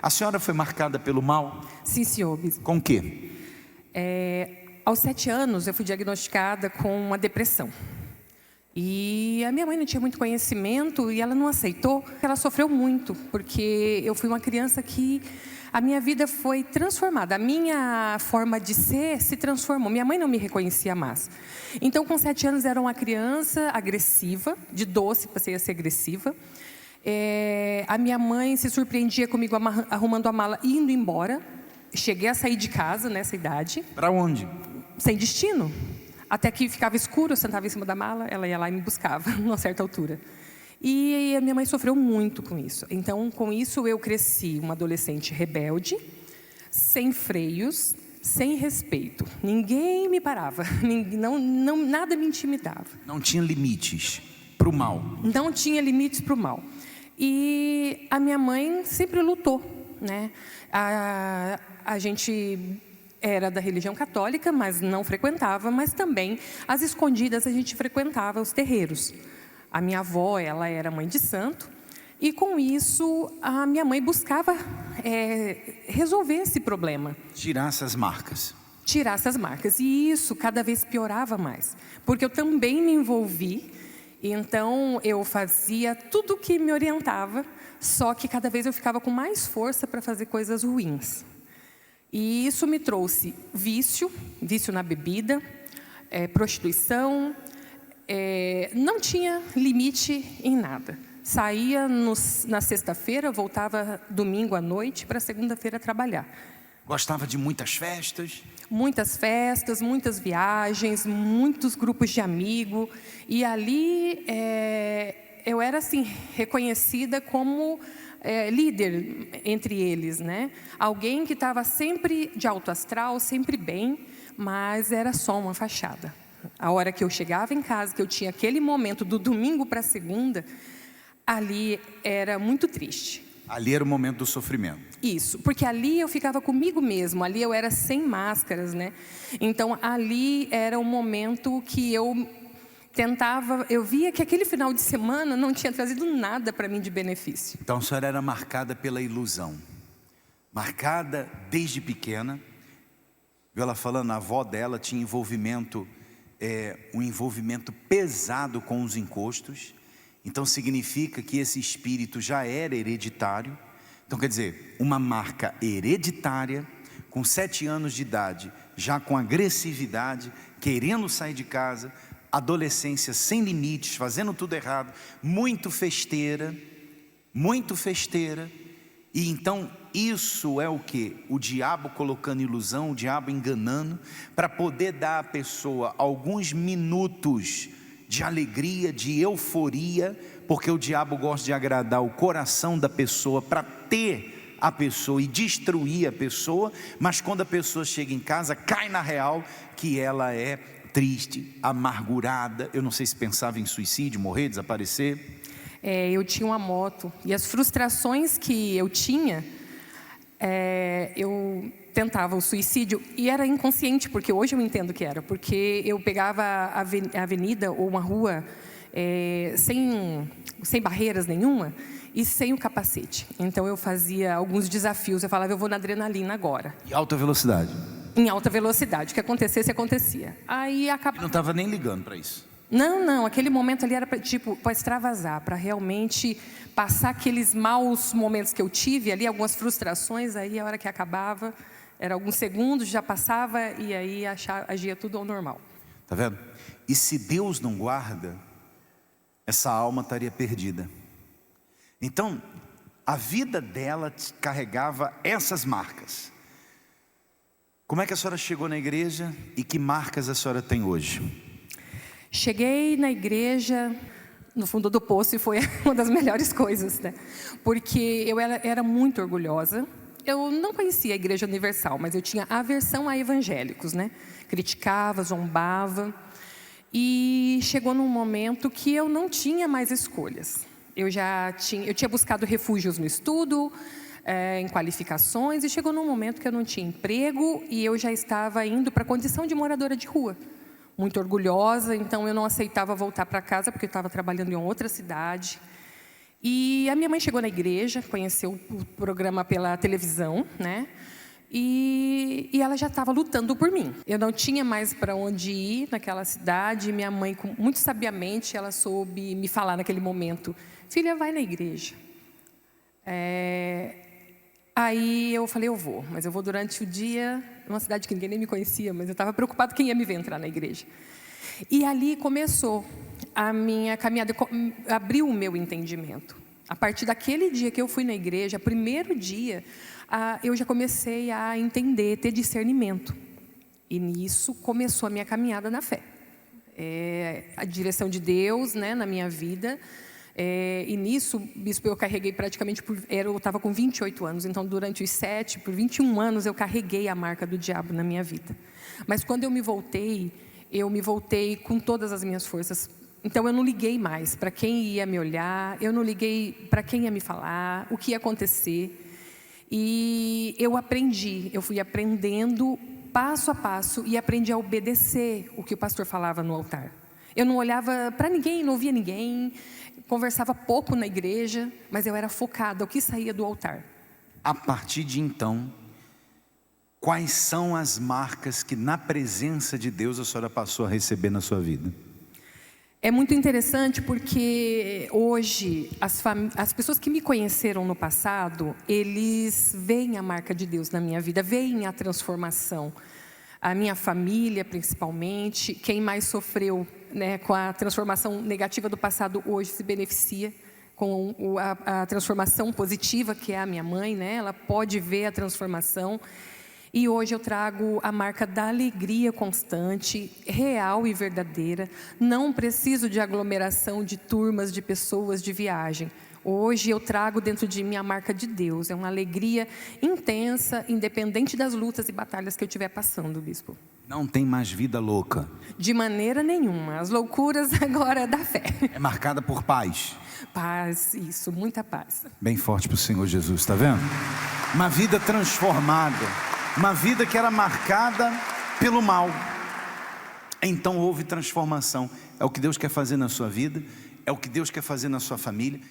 A senhora foi marcada pelo mal? Sim, senhor. Com o quê? Aos 7 anos, eu fui diagnosticada com uma depressão. E a minha mãe não tinha muito conhecimento e ela não aceitou. Ela sofreu muito, porque eu fui uma criança que a minha vida foi transformada. A minha forma de ser se transformou. Minha mãe não me reconhecia mais. Então, com 7 anos, era uma criança agressiva, de doce, passei a ser agressiva. A minha mãe se surpreendia comigo arrumando a mala e indo embora. Cheguei a sair de casa nessa idade. Para onde? Sem destino. Até que ficava escuro, eu sentava em cima da mala, ela ia lá e me buscava, numa certa altura. E a minha mãe sofreu muito com isso. Então, com isso, eu cresci uma adolescente rebelde, sem freios, sem respeito. Ninguém me parava, nada me intimidava. Não tinha limites para o mal. Não tinha limites para o mal. E a minha mãe sempre lutou, né? A gente era da religião católica, mas não frequentava, mas também, às escondidas, a gente frequentava os terreiros. A minha avó, ela era mãe de santo, e com isso, a minha mãe buscava resolver esse problema. Tirar essas marcas. Tirar essas marcas, e isso cada vez piorava mais, porque eu também me envolvi, então eu fazia tudo que me orientava, só que cada vez eu ficava com mais força para fazer coisas ruins. E isso me trouxe vício na bebida, prostituição, não tinha limite em nada. Saía na sexta-feira, voltava domingo à noite para segunda-feira trabalhar. Gostava de muitas festas? Muitas festas, muitas viagens, muitos grupos de amigos. E ali eu era assim, reconhecida como líder entre eles, né? Alguém que estava sempre de alto astral, sempre bem, mas era só uma fachada. A hora que eu chegava em casa, que eu tinha aquele momento do domingo para segunda, ali era muito triste. Ali era o momento do sofrimento. Isso, porque ali eu ficava comigo mesmo, ali eu era sem máscaras, né? Então ali era um momento que eu tentava, eu via que aquele final de semana não tinha trazido nada para mim de benefício. Então a senhora era marcada pela ilusão. Marcada desde pequena. Viu ela falando, a avó dela tinha envolvimento, um envolvimento pesado com os encostos. Então significa que esse espírito já era hereditário. Então quer dizer, uma marca hereditária, com 7 anos de idade, já com agressividade, querendo sair de casa, adolescência sem limites, fazendo tudo errado, muito festeira, e então isso é o que? O diabo colocando ilusão, o diabo enganando, para poder dar à pessoa alguns minutos de alegria, de euforia, porque o diabo gosta de agradar o coração da pessoa, para ter a pessoa e destruir a pessoa, mas quando a pessoa chega em casa, cai na real que ela é triste, amargurada. Eu não sei se pensava em suicídio, morrer, desaparecer. Eu tinha uma moto e as frustrações que eu tinha, eu tentava o suicídio e era inconsciente, porque hoje eu entendo que era, porque eu pegava a avenida ou uma rua sem barreiras nenhuma e sem o capacete. Então eu fazia alguns desafios, eu falava, eu vou na adrenalina agora. E alta velocidade? Em alta velocidade, o que acontecesse, acontecia. Aí não estava nem ligando para isso? Não, aquele momento ali era para extravasar, para realmente passar aqueles maus momentos que eu tive ali, algumas frustrações, aí a hora que acabava, era alguns segundos, já passava e aí agia tudo ao normal. Tá vendo? E se Deus não guarda, essa alma estaria perdida. Então, a vida dela carregava essas marcas. Como é que a senhora chegou na igreja e que marcas a senhora tem hoje? Cheguei na igreja no fundo do poço e foi uma das melhores coisas, né? Porque eu era muito orgulhosa. Eu não conhecia a Igreja Universal, mas eu tinha aversão a evangélicos, né? Criticava, zombava. E chegou num momento que eu não tinha mais escolhas. Eu tinha buscado refúgios no estudo, em qualificações, e chegou num momento que eu não tinha emprego e eu já estava indo para a condição de moradora de rua. Muito orgulhosa, então eu não aceitava voltar para casa porque eu estava trabalhando em outra cidade. E a minha mãe chegou na igreja, conheceu o programa pela televisão, né? E ela já estava lutando por mim. Eu não tinha mais para onde ir naquela cidade. Minha mãe, muito sabiamente, ela soube me falar naquele momento: filha, vai na igreja. Aí eu falei: eu vou, mas eu vou durante o dia, numa cidade que ninguém nem me conhecia, mas eu estava preocupada quem ia me ver entrar na igreja. E ali começou a minha caminhada, abriu o meu entendimento. A partir daquele dia que eu fui na igreja, primeiro dia, eu já comecei a entender, ter discernimento. E nisso começou a minha caminhada na fé. A direção de Deus, né, na minha vida. E nisso, bispo, eu carreguei praticamente, eu estava com 28 anos, então durante os 21 anos eu carreguei a marca do diabo na minha vida. Mas quando eu me voltei com todas as minhas forças. Então eu não liguei mais para quem ia me olhar, eu não liguei para quem ia me falar, o que ia acontecer. E eu fui aprendendo passo a passo e aprendi a obedecer o que o pastor falava no altar. Eu não olhava para ninguém, não ouvia ninguém, conversava pouco na igreja, mas eu era focada, o que saía do altar. A partir de então, quais são as marcas que na presença de Deus a senhora passou a receber na sua vida? É muito interessante porque hoje as pessoas que me conheceram no passado, eles veem a marca de Deus na minha vida, veem a transformação. A minha família, principalmente, quem mais sofreu, né, com a transformação negativa do passado, hoje se beneficia com a transformação positiva, que é a minha mãe, né? Ela pode ver a transformação. E hoje eu trago a marca da alegria constante, real e verdadeira. Não preciso de aglomeração de turmas, de pessoas, de viagem. Hoje eu trago dentro de mim a marca de Deus. É uma alegria intensa, independente das lutas e batalhas que eu estiver passando, bispo. Não tem mais vida louca. De maneira nenhuma. As loucuras agora da fé. É marcada por paz. Paz, isso, muita paz. Bem forte para o Senhor Jesus, está vendo? Uma vida transformada. Uma vida que era marcada pelo mal. Então houve transformação. É o que Deus quer fazer na sua vida. É o que Deus quer fazer na sua família.